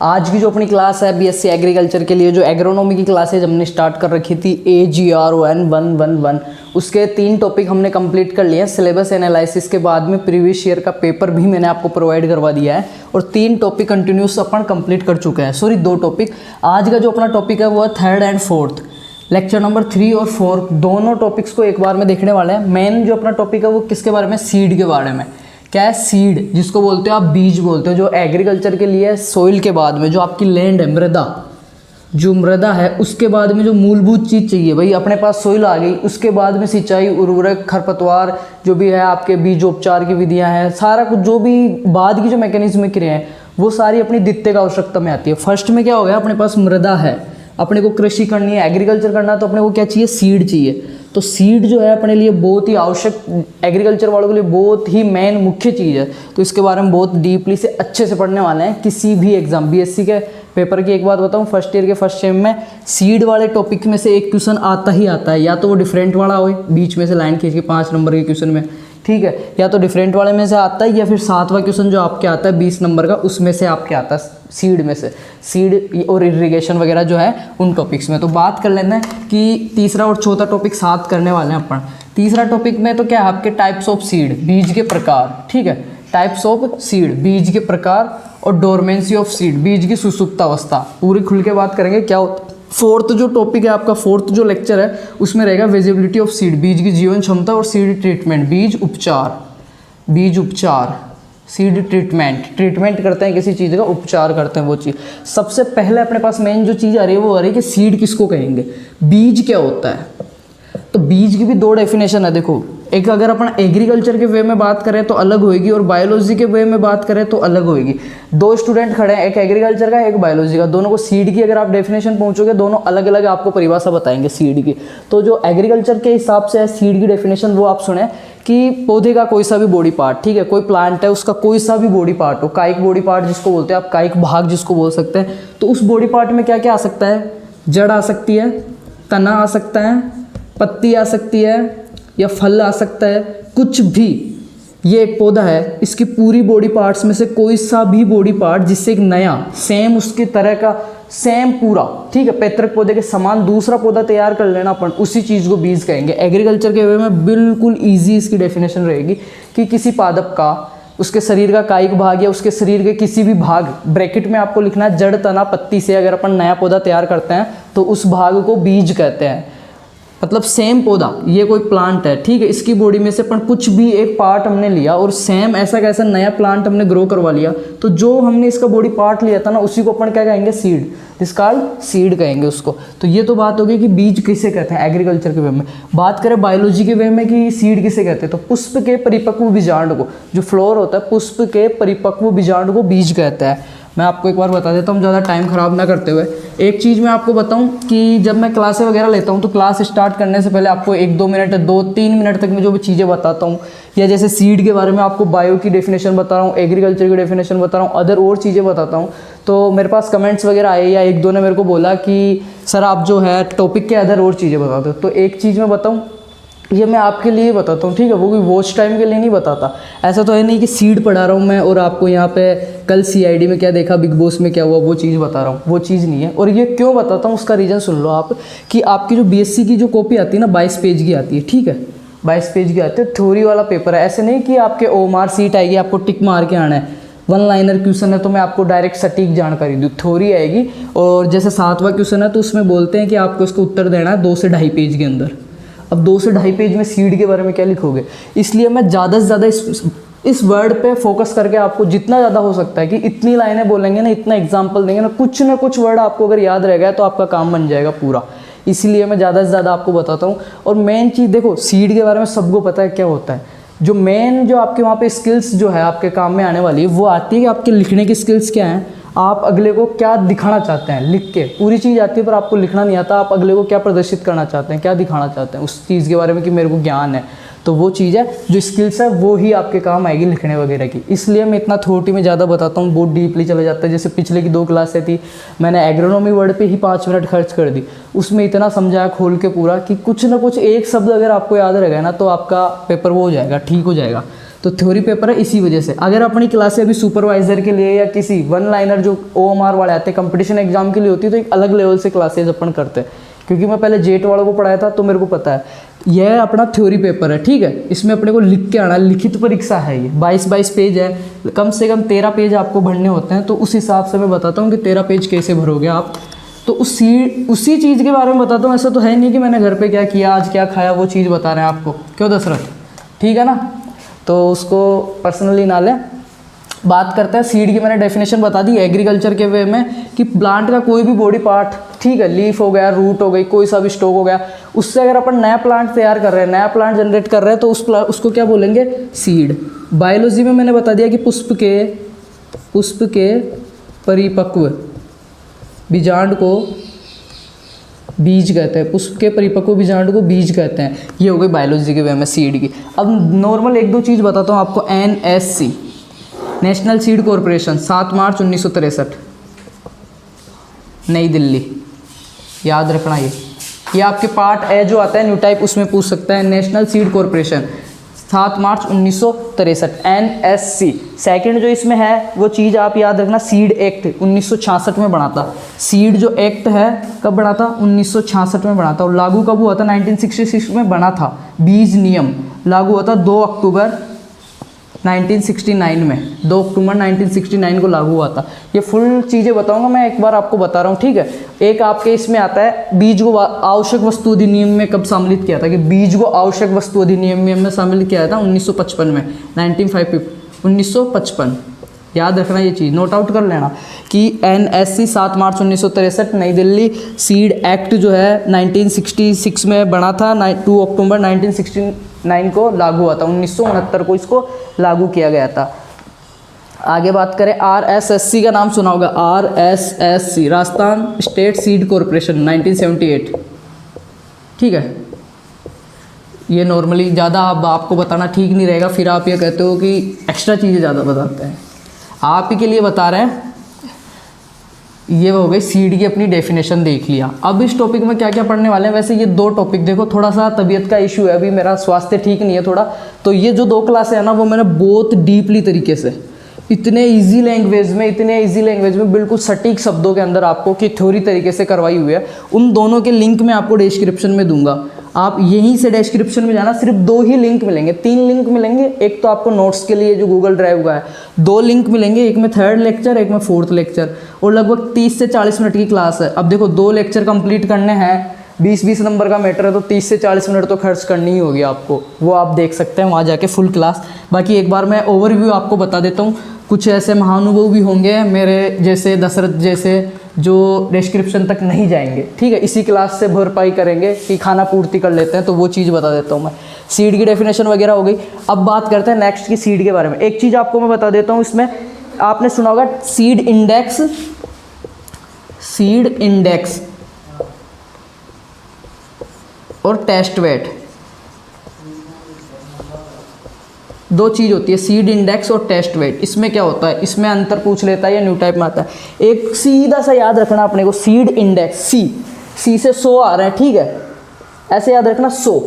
आज की जो अपनी क्लास है बीएससी एग्रीकल्चर के लिए जो एग्रोनॉमी की क्लासेज हमने स्टार्ट कर रखी थी AGR111 उसके 3 टॉपिक हमने कंप्लीट कर लिए हैं। सिलेबस एनालिसिस के बाद में प्रीवियस ईयर का पेपर भी मैंने आपको प्रोवाइड करवा दिया है और 3 टॉपिक कंटिन्यूस अपन कंप्लीट कर चुके हैं। Sorry 2 topic. आज का जो अपना टॉपिक है वो है 3rd and 4th, lecture number 3 और 4 दोनों टॉपिक्स को एक बार में देखने वाले हैं। मेन जो अपना टॉपिक है वो किसके बारे में, सीड के बारे में। क्या है सीड, जिसको बोलते हो आप बीज बोलते हो, जो एग्रीकल्चर के लिए सोइल के बाद में जो आपकी लैंड है, मृदा, जो मृदा है उसके बाद में जो मूलभूत चीज़ चाहिए भाई, अपने पास सोइल आ गई, उसके बाद में सिंचाई, उर्वरक, खरपतवार जो भी है, आपके बीजोपचार की विधियां हैं, सारा कुछ जो भी बाद की जो मैकेनिज्म क्रिया है वो सारी अपनी द्वितीय का आवश्यकता में आती है। फर्स्ट में क्या हो गया, अपने पास मृदा है, अपने को कृषि करनी है, एग्रीकल्चर करना है, तो अपने को क्या चाहिए, सीड चाहिए। तो सीड जो है अपने लिए बहुत ही आवश्यक, एग्रीकल्चर वालों के लिए बहुत ही मेन मुख्य चीज़ है। तो इसके बारे में बहुत डीपली से अच्छे से पढ़ने वाले हैं। किसी भी एग्जाम बीएससी के पेपर की एक बात बताऊं, फर्स्ट ईयर के फर्स्ट सेम में सीड वाले टॉपिक में से एक क्वेश्चन आता ही आता है, या तो वो डिफरेंट वाला हो, बीच में से लाइन खींच के 5 नंबर के क्वेश्चन में, ठीक है, या तो डिफरेंट वाले में से आता है, या फिर 7वां क्वेश्चन जो आपके आता है 20 नंबर का उसमें से आपके आता है सीड में से, सीड और इरिगेशन वगैरह जो है उन टॉपिक्स में। तो बात कर लेते हैं कि तीसरा और चौथा टॉपिक साथ करने वाले हैं अपन। तीसरा टॉपिक में तो क्या है, आपके टाइप्स ऑफ सीड, बीज के प्रकार, ठीक है, टाइप्स ऑफ सीड, बीज के प्रकार, और डोरमेंसी ऑफ सीड, बीज की सुसुप्त अवस्था, पूरी खुल के बात करेंगे क्या होता है। 4th जो टॉपिक है आपका, 4th जो लेक्चर है उसमें रहेगा विजिबिलिटी ऑफ सीड, बीज की जीवन क्षमता और सीड ट्रीटमेंट, बीज उपचार, सीड ट्रीटमेंट करते हैं किसी चीज़ का, उपचार करते हैं वो चीज़। सबसे पहले अपने पास मेन जो चीज़ आ रही है वो आ रही है कि सीड किसको कहेंगे, बीज क्या होता है। तो बीज की भी 2 डेफिनेशन है। देखो, एक अगर अपन एग्रीकल्चर के वे में बात करें तो अलग होएगी, और बायोलॉजी के वे में बात करें तो अलग होएगी। 2 स्टूडेंट खड़े हैं, एक एग्रीकल्चर का एक बायोलॉजी का, दोनों को सीड की अगर आप डेफिनेशन पहुंचोगे, दोनों अलग अलग आपको परिभाषा बताएंगे सीड की। तो जो एग्रीकल्चर के हिसाब से है सीड की डेफिनेशन, वो आप सुने कि पौधे का कोई सा भी बॉडी पार्ट, ठीक है, कोई प्लांट है उसका कोई सा भी बॉडी पार्ट हो, कायिक बॉडी पार्ट जिसको बोलते हैं आप, कायिक भाग जिसको बोल सकते हैं, तो उस बॉडी पार्ट में क्या क्या आ सकता है, जड़ आ सकती है, तना आ सकता है, पत्ती आ सकती है, या फल आ सकता है, कुछ भी। ये एक पौधा है, इसकी पूरी बॉडी पार्ट्स में से कोई सा भी बॉडी पार्ट जिससे एक नया सेम उसकी तरह का सेम पूरा, ठीक है, पैतृक पौधे के समान दूसरा पौधा तैयार कर लेना अपन, उसी चीज़ को बीज कहेंगे। एग्रीकल्चर के वे में बिल्कुल ईजी इसकी डेफिनेशन रहेगी कि किसी पादप का, उसके शरीर का कायिक भाग या उसके शरीर के किसी भी भाग, ब्रैकेट में आपको लिखना है जड़, तना, पत्ती से अगर अपन नया पौधा तैयार करते हैं तो उस भाग को बीज कहते हैं। मतलब सेम पौधा, ये कोई प्लांट है, ठीक है, इसकी बॉडी में से अपन कुछ भी एक पार्ट हमने लिया और सेम ऐसा कैसा नया प्लांट हमने ग्रो करवा लिया, तो जो हमने इसका बॉडी पार्ट लिया था ना, उसी को अपन क्या कहेंगे, सीड, डिस्कार्ड सीड कहेंगे उसको। तो ये तो बात होगी कि बीज किसे कहते हैं एग्रीकल्चर के वे में। बात करें बायोलॉजी के वे में कि सीड किसे कहते हैं, तो पुष्प के परिपक्व बीजांड को, जो फ्लोर होता है, पुष्प के परिपक्व बीजांड को बीज कहता है। मैं आपको एक बार बता देता हूँ ज़्यादा टाइम ख़राब ना करते हुए। एक चीज़ मैं आपको बताऊँ कि जब मैं क्लासें वगैरह लेता हूँ तो क्लास स्टार्ट करने से पहले आपको 1-2 मिनट, 2-3 मिनट तक मैं जो भी चीज़ें बताता हूँ, या जैसे सीड के बारे में आपको बायो की डेफिनेशन बता रहा हूँ, एग्रीकल्चर की डेफिनेशन बता रहा हूँ, अदर और चीज़ें बताता हूँ, तो मेरे पास कमेंट्स वगैरह आए या 1-2 ने मेरे को बोला कि सर आप जो है टॉपिक के अदर और चीज़ें बताते हो। तो एक चीज़ मैं बताऊँ, ये मैं आपके लिए बताता हूँ, ठीक है, वो कोई वॉच टाइम के लिए नहीं बताता। ऐसा तो है नहीं कि सीड पढ़ा रहा हूँ मैं और आपको यहाँ पे कल CID में क्या देखा, बिग बॉस में क्या हुआ, वो चीज़ बता रहा हूँ, वो चीज़ नहीं है। और ये क्यों बताता हूँ उसका रीज़न सुन लो आप, कि आपकी जो BSc की जो कॉपी आती है ना 22 पेज की आती है, ठीक है, 22 पेज की आती है, थ्योरी वाला पेपर है। ऐसे नहीं कि आपके OMR सीट आएगी, आपको टिक मार के आना है, 1 लाइनर क्वेश्चन है तो मैं आपको डायरेक्ट सटीक जानकारी दूँ, थ्योरी आएगी। और जैसे 7वां क्वेश्चन है तो उसमें बोलते हैं कि आपको इसका उत्तर देना है 2 से 2.5 पेज के अंदर। अब 2 से 2.5 पेज में सीड के बारे में क्या लिखोगे, इसलिए मैं ज़्यादा से ज़्यादा इस वर्ड पे फोकस करके आपको जितना ज़्यादा हो सकता है कि इतनी लाइनें बोलेंगे ना, इतना एग्जाम्पल देंगे ना कुछ वर्ड आपको अगर याद रह गया तो आपका काम बन जाएगा पूरा। इसीलिए मैं ज़्यादा से ज़्यादा आपको बताता हूँ। और मेन चीज़ देखो, सीड के बारे में सबको पता है क्या होता है, जो मेन जो आपके वहाँ पे स्किल्स जो है आपके काम में आने वाली है वो आती है कि आपके लिखने की स्किल्स क्या हैं, आप अगले को क्या दिखाना चाहते हैं लिख के। पूरी चीज़ आती है पर आपको लिखना नहीं आता, आप अगले को क्या प्रदर्शित करना चाहते हैं, क्या दिखाना चाहते हैं उस चीज़ के बारे में कि मेरे को ज्ञान है, तो वो चीज़ है जो स्किल्स है वो ही आपके काम आएगी लिखने वगैरह की। इसलिए मैं इतना थोटी में ज़्यादा बताता हूँ, बहुत डीपली चला जाता है। जैसे पिछले की 2 क्लासें थी, मैंने एग्रोनॉमी वर्ड पे ही 5 मिनट खर्च कर दी, उसमें इतना समझाया खोल के पूरा कि कुछ ना कुछ एक शब्द अगर आपको याद रहेगा ना तो आपका पेपर वो हो जाएगा, ठीक हो जाएगा। तो थ्योरी पेपर है इसी वजह से। अगर अपनी क्लासे अभी सुपरवाइजर के लिए या किसी वन लाइनर जो OMR वाले आते हैं कंपटीशन एग्जाम के लिए होती है, तो एक अलग लेवल से क्लासेज अपन करते हैं, क्योंकि मैं पहले जेट वालों को पढ़ाया था तो मेरे को पता है। यह अपना थ्योरी पेपर है, ठीक है। इसमें अपने को लिख के आना, लिखित परीक्षा है ये, 22 पेज है, कम से कम 13 पेज आपको भरने होते हैं। तो उस हिसाब से मैं बताता हूँ कि 13 पेज कैसे भरोगे आप। तो उसी चीज़ के बारे में बताता हूँ। ऐसा तो है नहीं कि मैंने घर पे क्या किया, आज क्या खाया, वो चीज़ बता रहे हैं आपको, क्यों दशरथ, ठीक है ना। तो उसको पर्सनली ना लें। बात करते हैं सीड की। मैंने डेफिनेशन बता दी एग्रीकल्चर के वे में कि प्लांट का कोई भी बॉडी पार्ट, ठीक है, लीफ हो गया, रूट हो गई, कोई सा भी स्टॉक हो गया, उससे अगर अपन नया प्लांट तैयार कर रहे हैं, नया प्लांट जनरेट कर रहे हैं, तो उसको क्या बोलेंगे, सीड। बायोलॉजी में मैंने बता दिया कि पुष्प के परिपक्व बीजांड को बीज कहते हैं, पुष्प के परिपक्व बीजांड को बीज कहते हैं। ये हो गई बायोलॉजी के वे में सीड की। अब नॉर्मल एक दो चीज़ बताता हूँ आपको। NSC नेशनल सीड कॉरपोरेशन 7 मार्च 1963 नई दिल्ली, याद रखना ये आपके पार्ट ए जो आता है न्यू टाइप, उसमें पूछ सकता है। नेशनल सीड कॉरपोरेशन 7 मार्च 1963 NSC। सेकंड जो इसमें है वो चीज़ आप याद रखना, सीड एक्ट 1966 में बना था। सीड जो एक्ट है कब बना था, 1966 में बना था। और लागू कब हुआ था, 1966 में बना था। बीज नियम लागू हुआ था 2 अक्टूबर 1969 में, 2 अक्टूबर 1969 को लागू हुआ था। ये फुल चीज़ें बताऊंगा मैं, एक बार आपको बता रहा हूँ, ठीक है। एक आपके इसमें आता है बीज को आवश्यक वस्तु अधिनियम में कब सम्मिलित किया था, कि बीज को आवश्यक वस्तु अधिनियम में सम्मिलित किया था 1955 में, 1955। याद रखना ये चीज़, नोट आउट कर लेना कि NSC 7 मार्च 1963 नई दिल्ली। सीड एक्ट जो है 1966 में बना था, 2 अक्टूबर 1969 को लागू हुआ था, 1969 को इसको लागू किया गया था। आगे बात करें RSSC का नाम सुना होगा, RSSC Rajasthan state seed corporation 1978, ठीक है। ये नॉर्मली ज़्यादा आपको बताना ठीक नहीं रहेगा, फिर आप ये कहते हो कि एक्स्ट्रा चीज़ें ज़्यादा बताते हैं। आप ही के लिए बता रहे हैं। ये हो गई सीड की अपनी डेफिनेशन देख लिया। अब इस टॉपिक में क्या क्या पढ़ने वाले हैं, वैसे ये 2 टॉपिक देखो, थोड़ा सा तबीयत का इशू है, अभी मेरा स्वास्थ्य ठीक नहीं है थोड़ा, तो ये जो 2 क्लासें हैं ना, वो मैंने बहुत डीपली तरीके से इतने इजी लैंग्वेज में बिल्कुल सटीक शब्दों के अंदर आपको की थ्योरी तरीके से करवाई हुई है। उन दोनों के लिंक मैं आपको डिस्क्रिप्शन में दूंगा, आप यहीं से डिस्क्रिप्शन में जाना। सिर्फ 2 ही लिंक मिलेंगे, 3 लिंक मिलेंगे। एक तो आपको नोट्स के लिए जो गूगल ड्राइव का है, 2 लिंक मिलेंगे, एक में 3rd लेक्चर, एक में 4th लेक्चर, और लगभग 30 से 40 मिनट की क्लास है। अब देखो 2 लेक्चर कंप्लीट करने हैं, 20-20 नंबर का मैटर है, तो 30 से 40 मिनट तो खर्च करनी ही होगी आपको। वो आप देख सकते हैं वहाँ जाके फुल क्लास। बाकी एक बार मैं ओवरव्यू आपको बता देता हूँ। कुछ ऐसे महानुभव भी होंगे मेरे जैसे, दशरथ जैसे, जो डिस्क्रिप्शन तक नहीं जाएंगे, ठीक है, इसी क्लास से भरपाई करेंगे कि खाना पूर्ति कर लेते हैं, तो वो चीज़ बता देता हूँ मैं। सीड की डेफिनेशन वगैरह हो गई। अब बात करते हैं नेक्स्ट की सीड के बारे में। एक चीज़ आपको मैं बता देता हूँ, इसमें आपने सुना होगा सीड इंडेक्स और टेस्ट वेट, 2 चीज़ होती है, सीड इंडेक्स और टेस्ट वेट। इसमें क्या होता है, इसमें अंतर पूछ लेता है या न्यू टाइप में आता है। एक सीधा सा याद रखना अपने को, सीड इंडेक्स, सी से 100 आ रहा है, ठीक है, ऐसे याद रखना 100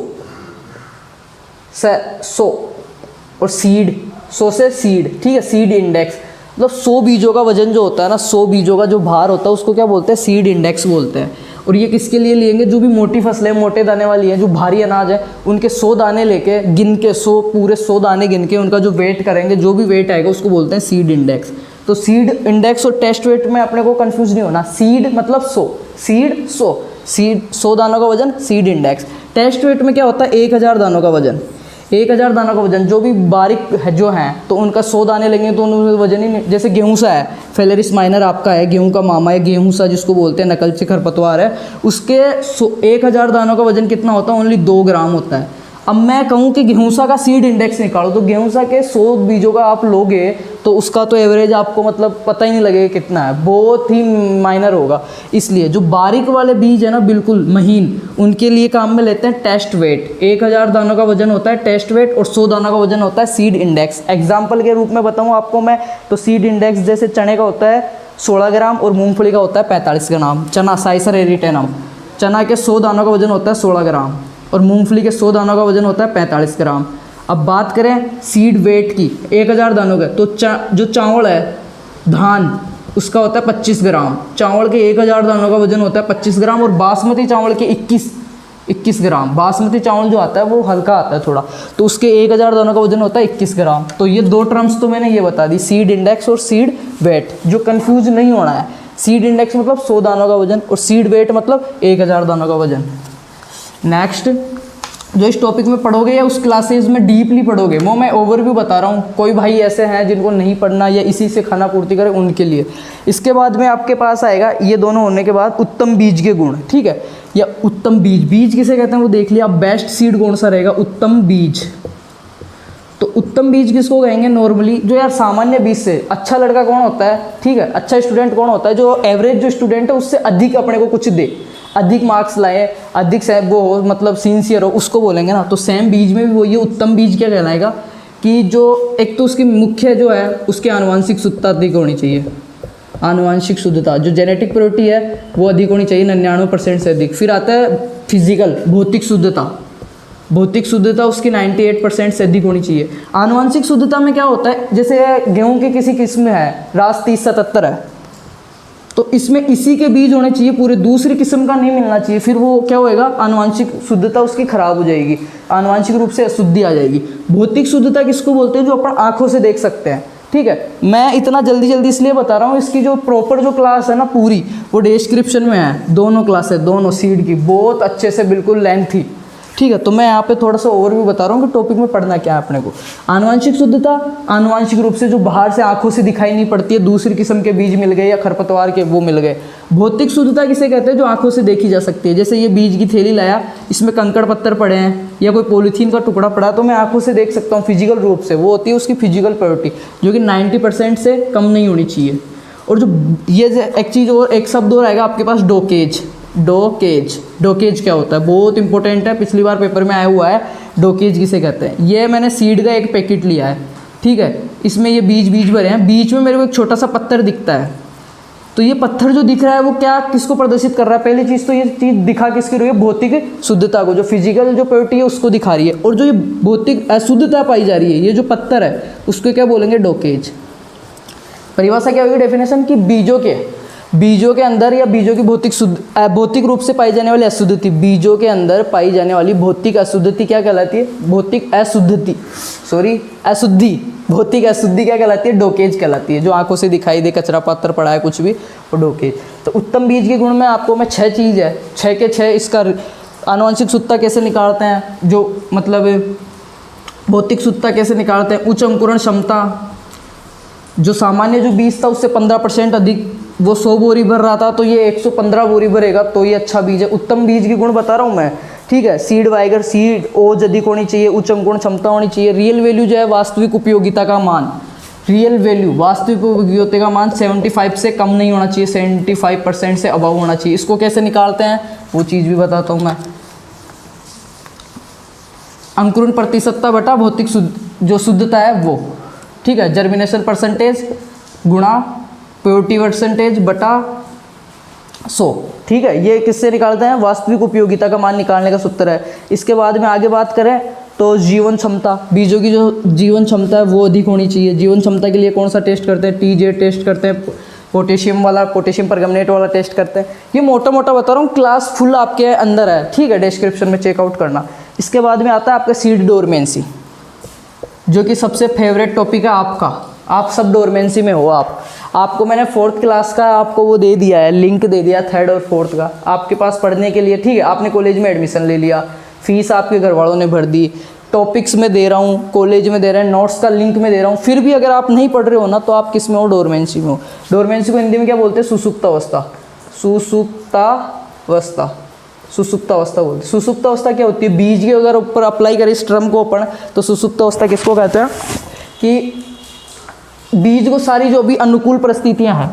और सीड, 100 से सीड, ठीक है। सीड इंडेक्स मतलब 100 बीजों का वजन जो होता है ना, 100 बीजों का जो भार होता है, उसको क्या बोलते हैं, सीड इंडेक्स बोलते हैं। और ये किसके लिए लेंगे, जो भी मोटी फसलें, मोटे दाने वाली हैं, जो भारी अनाज है, उनके 100 दाने लेके गिन के, 100 पूरे 100 दाने गिन के उनका जो वेट करेंगे, जो भी वेट आएगा उसको बोलते हैं सीड इंडेक्स। तो सीड इंडेक्स और टेस्ट वेट में अपने को कंफ्यूज नहीं होना। सीड मतलब 100, सीड 100 दानों का वजन, सीड इंडेक्स। टेस्ट वेट में क्या होता है, 1000 दानों का वजन, 1000 दानों का वजन। जो भी बारीक है जो हैं, तो उनका 100 दाने लेंगे तो उनका वजन ही नहीं। जैसे गेहूं सा है, फेलेरिस माइनर आपका है, गेहूं का मामा है, गेहूं सा जिसको बोलते हैं, नकलची खरपतवार है, उसके 1000 दानों का वजन कितना होता है, ओनली 2 ग्राम होता है। अब मैं कहूँ कि गेहूंसा का सीड इंडेक्स निकालो, तो गेहूंसा के 100 बीजों का आप लोगे तो उसका तो एवरेज आपको मतलब पता ही नहीं लगेगा कितना है, बहुत ही माइनर होगा। इसलिए जो बारीक वाले बीज है ना, बिल्कुल महीन, उनके लिए काम में लेते हैं टेस्ट वेट। 1000 दानों का वजन होता है टेस्ट वेट और 100 दानों का वजन होता है सीड इंडेक्स। एग्जाम्पल के रूप में बताऊँ आपको मैं, तो सीड इंडेक्स जैसे चने का होता है 16 ग्राम और मूंगफली का होता है 45 ग्राम। चना साइसर एरिटेनम, चना के 100 दानों का वजन होता है 16 ग्राम और मूंगफली के 100 दानों का वजन होता है 45 ग्राम। अब बात करें सीड वेट की, 1000 दानों का, तो जो चावल है धान उसका होता है 25 ग्राम, चावल के 1000 दानों का वजन होता है 25 ग्राम, और बासमती चावल के 21 ग्राम। बासमती चावल जो आता है वो हल्का आता है थोड़ा, तो उसके 1000 दानों का वजन होता है 21 ग्राम। तो ये दो टर्म्स तो मैंने ये बता दी, सीड इंडेक्स और सीड वेट, जो कंफ्यूज नहीं होना है। सीड इंडेक्स मतलब 100 दानों का वजन, और सीड वेट मतलब 1000 दानों का वजन। नेक्स्ट जो इस टॉपिक में पढ़ोगे या उस क्लासेज में डीपली पढ़ोगे, वो मैं ओवरव्यू बता रहा हूँ। कोई भाई ऐसे हैं जिनको नहीं पढ़ना या इसी से खाना पूर्ति करें, उनके लिए। इसके बाद में आपके पास आएगा, ये दोनों होने के बाद उत्तम बीज के गुण, ठीक है, या उत्तम बीज, बीज किसे कहते हैं वो देख लिया। अब बेस्ट सीड कौन सा रहेगा, उत्तम बीज। तो उत्तम बीज किसको कहेंगे, नॉर्मली जो यार सामान्य बीज से अच्छा लड़का कौन होता है, ठीक है, अच्छा स्टूडेंट कौन होता है, जो एवरेज जो स्टूडेंट है उससे अधिक अपने को कुछ दे, अधिक मार्क्स लाए, अधिक वो हो, मतलब सिंसियर हो, उसको बोलेंगे ना। तो सेम बीज में भी वो ये उत्तम बीज क्या कहलाएगा कि जो एक तो उसकी मुख्य जो है उसकी आनुवंशिक शुद्धता अधिक होनी चाहिए, आनुवंशिक शुद्धता, जो जेनेटिक प्योरिटी है वो अधिक होनी चाहिए, 99% से अधिक। फिर आता है फिजिकल, भौतिक शुद्धता, भौतिक शुद्धता उसकी 98% से अधिक होनी चाहिए। आनुवंशिक शुद्धता में क्या होता है, जैसे गेहूं की किसी किस्म में है रास 3077 है, तो इसमें इसी के बीज होने चाहिए पूरे, दूसरी किस्म का नहीं मिलना चाहिए, फिर वो क्या होएगा, आनुवंशिक शुद्धता उसकी खराब हो जाएगी, आनुवंशिक रूप से अशुद्धि आ जाएगी। भौतिक शुद्धता किसको बोलते हैं, जो अपन आंखों से देख सकते हैं, ठीक है। मैं इतना जल्दी इसलिए बता रहा हूँ, इसकी जो प्रॉपर जो क्लास है ना पूरी, वो डिस्क्रिप्शन में है, दोनों क्लासेस, दोनों सीड की, बहुत अच्छे से बिल्कुल लेंथी, ठीक है। तो मैं यहाँ पे थोड़ा सा ओवरव्यू बता रहा हूँ कि टॉपिक में पढ़ना क्या है अपने को। आनुवंशिक शुद्धता, आनुवंशिक रूप से जो बाहर से आंखों से दिखाई नहीं पड़ती है, दूसरी किस्म के बीज मिल गए या खरपतवार के वो मिल गए। भौतिक शुद्धता किसे कहते हैं, जो आंखों से देखी जा सकती है। जैसे ये बीज की थैली लाया, इसमें कंकड़ पत्थर पड़े हैं या कोई पॉलीथीन का टुकड़ा पड़ा, तो मैं आंखों से देख सकता हूँ फिजिकल रूप से, वो होती है उसकी फिजिकल प्योरिटी, जो कि 90% से कम नहीं होनी चाहिए। और जो ये एक चीज़ और, एक शब्द और आएगा आपके पास, डोकेज। डोकेज, डोकेज क्या होता है, बहुत इंपॉर्टेंट है, पिछली बार पेपर में आया हुआ है। डोकेज किसे कहते हैं, ये मैंने सीड का एक पैकेट लिया है, ठीक है, इसमें ये बीज भरे हैं, बीच में मेरे को एक छोटा सा पत्थर दिखता है। तो ये पत्थर जो दिख रहा है वो क्या किसको प्रदर्शित कर रहा है, पहली चीज़ तो ये चीज़ दिखा किसकी रही है, भौतिक शुद्धता को, जो फिजिकल जो प्योरिटी है उसको दिखा रही है। और जो ये भौतिक अशुद्धता पाई जा रही है, ये जो पत्थर है उसको क्या बोलेंगे, डोकेज। परिभाषा क्या होगी, डेफिनेशन की बीजों के अंदर या बीजों की भौतिक रूप से पाई जाने वाली अशुद्धति, बीजों के अंदर पाई जाने वाली भौतिक अशुद्धति क्या कहलाती है, भौतिक अशुद्धि, अशुद्धि, भौतिक अशुद्धि क्या कहलाती है, डोकेज कहलाती है। जो आंखों से दिखाई दे, कचरा पात्र पड़ा है कुछ भी, वो डोकेज। तो उत्तम बीज के गुण में आपको मैं 6 चीज़ है, 6 के 6 इसका आनुवंशिक शुद्धता कैसे निकालते हैं, जो मतलब भौतिक शुद्धता कैसे निकालते हैं, उच्च अंकुरण क्षमता, जो सामान्य जो बीज था उससे 15% अधिक, वो 100 बोरी भर रहा था तो ये 115 बोरी भरेगा, तो ये अच्छा बीज है। उत्तम बीज के गुण बता रहा हूँ मैं, ठीक है। सीड वाइगर, सीड ओज अधिक होनी चाहिए, उच्च अंकुरण क्षमता होनी चाहिए। रियल वैल्यू जो है वास्तविक उपयोगिता का मान, रियल वैल्यू वास्तविक उपयोगिता का मान 75 से कम नहीं होना चाहिए, 75% से अबव होना चाहिए। इसको कैसे निकालते हैं वो चीज़ भी बताता हूँ मैं। अंकुरण प्रतिशतता बटा भौतिक जो शुद्धता है वो, ठीक है। जर्मिनेशन परसेंटेज गुणा प्योरिटी परसेंटेज बटा 100, ठीक है। ये किससे निकालते हैं, वास्तविक उपयोगिता का मान निकालने का सूत्र है। इसके बाद में आगे बात करें तो जीवन क्षमता, बीजों की जो जीवन क्षमता है वो अधिक होनी चाहिए। जीवन क्षमता के लिए कौन सा टेस्ट करते हैं, टीजे टेस्ट करते हैं, पोटेशियम वाला, पोटेशियम परगमनेट वाला टेस्ट करते हैं। ये मोटा मोटा बता रहा हूँ, क्लास फुल आपके अंदर है, ठीक है, डिस्क्रिप्शन में चेकआउट करना। इसके बाद में आता है आपका सीड डोरमेंसी, जो कि सबसे फेवरेट टॉपिक है आपका, आप सब डोरमेंसी में हो। आपको मैंने 4th क्लास का आपको वो दे दिया है, लिंक दे दिया 3rd और 4th का आपके पास पढ़ने के लिए, ठीक है। आपने कॉलेज में एडमिशन ले लिया, फीस आपके घर वालों ने भर दी, टॉपिक्स में दे रहा हूँ, कॉलेज में दे रहे हैं, नोट्स का लिंक में दे रहा हूँ, फिर भी अगर आप नहीं पढ़ रहे हो ना, तो आप किस में हो, डोरमेंसी में हो। डोरमेंसी को हिंदी में क्या बोलते हैं, सुसुप्तावस्था, सुसुप्तावस्था, सुसुप्तावस्था बोलते हैं। सुसुप्तावस्था क्या होती है, बीज के अगर ऊपर अप्लाई करें इस टर्म को अपन, तो सुसुप्तावस्था किसको कहते हैं कि बीज को सारी जो भी अनुकूल परिस्थितियां हैं,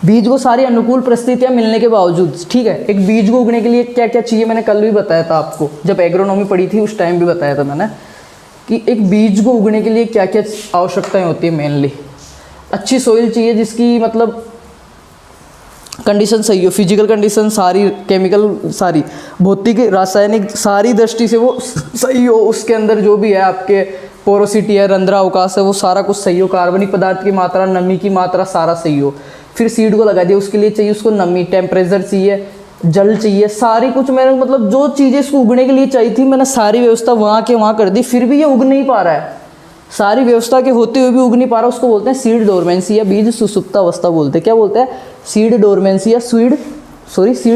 बीज को सारी अनुकूल परिस्थितियां मिलने के बावजूद, ठीक है, एक बीज को उगने के लिए क्या क्या चाहिए, मैंने कल भी बताया था आपको, जब एग्रोनॉमी पढ़ी थी उस टाइम भी बताया था मैंने, कि एक बीज को उगने के लिए क्या क्या आवश्यकताएं होती है। मेनली अच्छी सोइल चाहिए, जिसकी मतलब कंडीशन सही हो, फिजिकल कंडीशन सारी, केमिकल सारी, भौतिक रासायनिक सारी दृष्टि से वो सही हो, उसके अंदर जो भी है आपके पोरोसिटी है, रंध्रा अवकाश है, वो सारा कुछ सही हो, कार्बनिक पदार्थ की मात्रा, नमी की मात्रा सारा सही हो। फिर सीड को लगा दिया, उसके लिए चाहिए उसको नमी, टेम्परेचर चाहिए, जल चाहिए, सारी कुछ मैंने मतलब जो चीज़ें इसको उगने के लिए चाहिए थी मैंने सारी व्यवस्था वहाँ के वहाँ कर दी, फिर भी ये उग नहीं पा रहा है, सारी व्यवस्था के होते हुए भी उग नहीं पा रहा। उसको बोलते हैं सीड डोरमेंसी या बीज सुसुप्तावस्था बोलते हैं। क्या बोलते हैं? सीड डोरमेंसी या सीड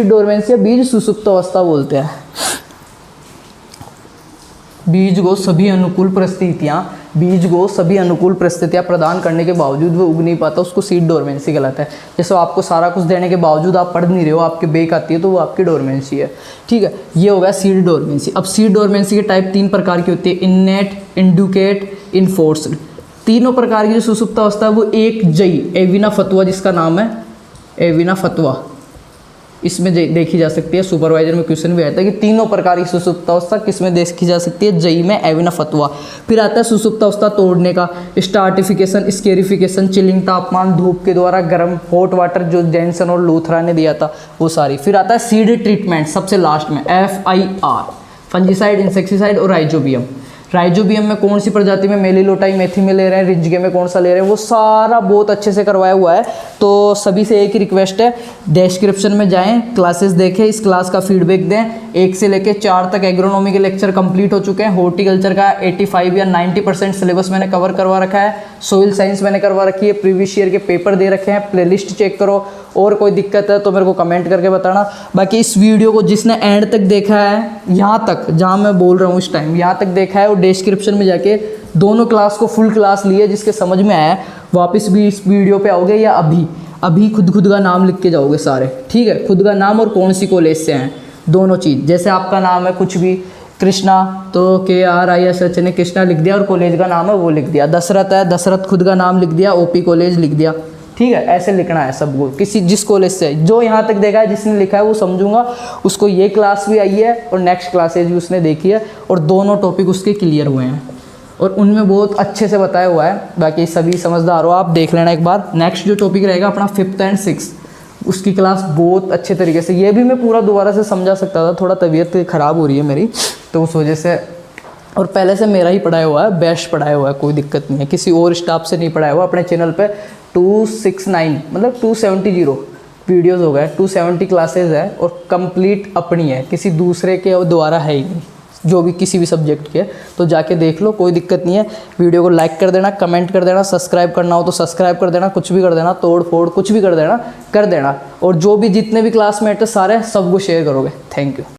डोरमेंसी या बीज सुसुप्तावस्था बोलते हैं। बीज को सभी अनुकूल परिस्थितियां प्रदान करने के बावजूद वो उग नहीं पाता, उसको सीड डोरमेंसी कहलाता है। जैसे आपको सारा कुछ देने के बावजूद आप पढ़ नहीं रहे हो, आपके बेक आती है, तो वो आपकी डोरमेंसी है। ठीक है, ये हो गया सीड डोरमेंसी। अब सीड डोरमेंसी के टाइप 3 प्रकार की होती है, इन्नेट, इंडुकेट, इन्फोर्स्ड। तीनों प्रकार की जो सुसुप्तावस्था है वो एक जई एविना फतवा, जिसका नाम है एविना फतवा, इसमें देखी जा सकती है। सुपरवाइजर में क्वेश्चन भी आता है कि तीनों प्रकार की सुसुप्तावस्था किसमें देखी जा सकती है? जई में, एविना फतवा। फिर आता है सुसुप्तावस्था तोड़ने का, स्टार्टिफिकेशन, स्केरिफिकेशन, चिलिंग, तापमान, धूप के द्वारा गर्म, हॉट वाटर जो जैनसन और लूथरा ने दिया था वो सारी। फिर आता है सीड ट्रीटमेंट सबसे लास्ट में, FIR, फंजीसाइड, इंसेक्टिसाइड और राइजोबियम। राइजोबियम में कौन सी प्रजाति में मेलिलोटाई मेथी में ले रहे हैं, रिंजगे में कौन सा ले रहे हैं, वो सारा बहुत अच्छे से करवाया हुआ है। तो सभी से एक ही रिक्वेस्ट है, डिस्क्रिप्शन में जाएं, क्लासेस देखें, इस क्लास का फीडबैक दें। 1 से लेकर 4 तक एग्रोनॉमी के लेक्चर कंप्लीट हो चुके हैं। हॉर्टिकल्चर का 85 या 90% सिलेबस मैंने कवर करवा रखा है। सोइल साइंस मैंने करवा रखी है, प्रीवियस ईयर के पेपर दे रखे हैं, प्लेलिस्ट चेक करो। और कोई दिक्कत है तो मेरे को कमेंट करके बताना। बाकी इस वीडियो को जिसने एंड तक देखा है, यहाँ तक जहाँ मैं बोल रहा हूँ इस टाइम, यहाँ तक देखा है, और डिस्क्रिप्शन में जाके दोनों क्लास को फुल क्लास लिए, जिसके समझ में आया वापस भी इस वीडियो पे आओगे या अभी खुद का नाम लिख के जाओगे सारे। ठीक है, खुद का नाम और कौन सी कॉलेज से हैं, दोनों चीज़। जैसे आपका नाम है कुछ भी कृष्णा, तो KRISH ने कृष्णा लिख दिया और कॉलेज का नाम है वो लिख दिया। दशरथ है, दशरथ खुद का नाम लिख दिया, OP कॉलेज लिख दिया। ठीक है, ऐसे लिखना है सबको, किसी जिस कॉलेज से जो यहाँ तक देखा है, जिसने लिखा है वो समझूंगा उसको ये क्लास भी आई है और नेक्स्ट क्लासेज भी उसने देखी है, और दोनों टॉपिक उसके क्लियर हुए हैं और उनमें बहुत अच्छे से बताया हुआ है। बाकी सभी समझदार हो, आप देख लेना एक बार। नेक्स्ट जो टॉपिक रहेगा अपना 5th एंड 6th, उसकी क्लास बहुत अच्छे तरीके से, ये भी मैं पूरा दोबारा से समझा सकता था, थोड़ा तबीयत ख़राब हो रही है मेरी, तो उस वजह से, और पहले से मेरा ही पढ़ाया हुआ है, बेस्ट पढ़ाया हुआ है, कोई दिक्कत नहीं है, किसी और स्टाफ से नहीं पढ़ाया हुआ। अपने चैनल पे 269 मतलब 270 वीडियोज़ हो गए, 270 क्लासेज है और कंप्लीट अपनी है, किसी दूसरे के द्वारा है ही नहीं, जो भी किसी भी सब्जेक्ट के। तो जाके देख लो, कोई दिक्कत नहीं है। वीडियो को लाइक कर देना, कमेंट कर देना, सब्सक्राइब करना हो तो सब्सक्राइब कर देना, कुछ भी कर देना, तोड़ फोड़ कुछ भी कर देना। और जो भी जितने भी क्लासमेट है सारे सबको शेयर करोगे। Thank you.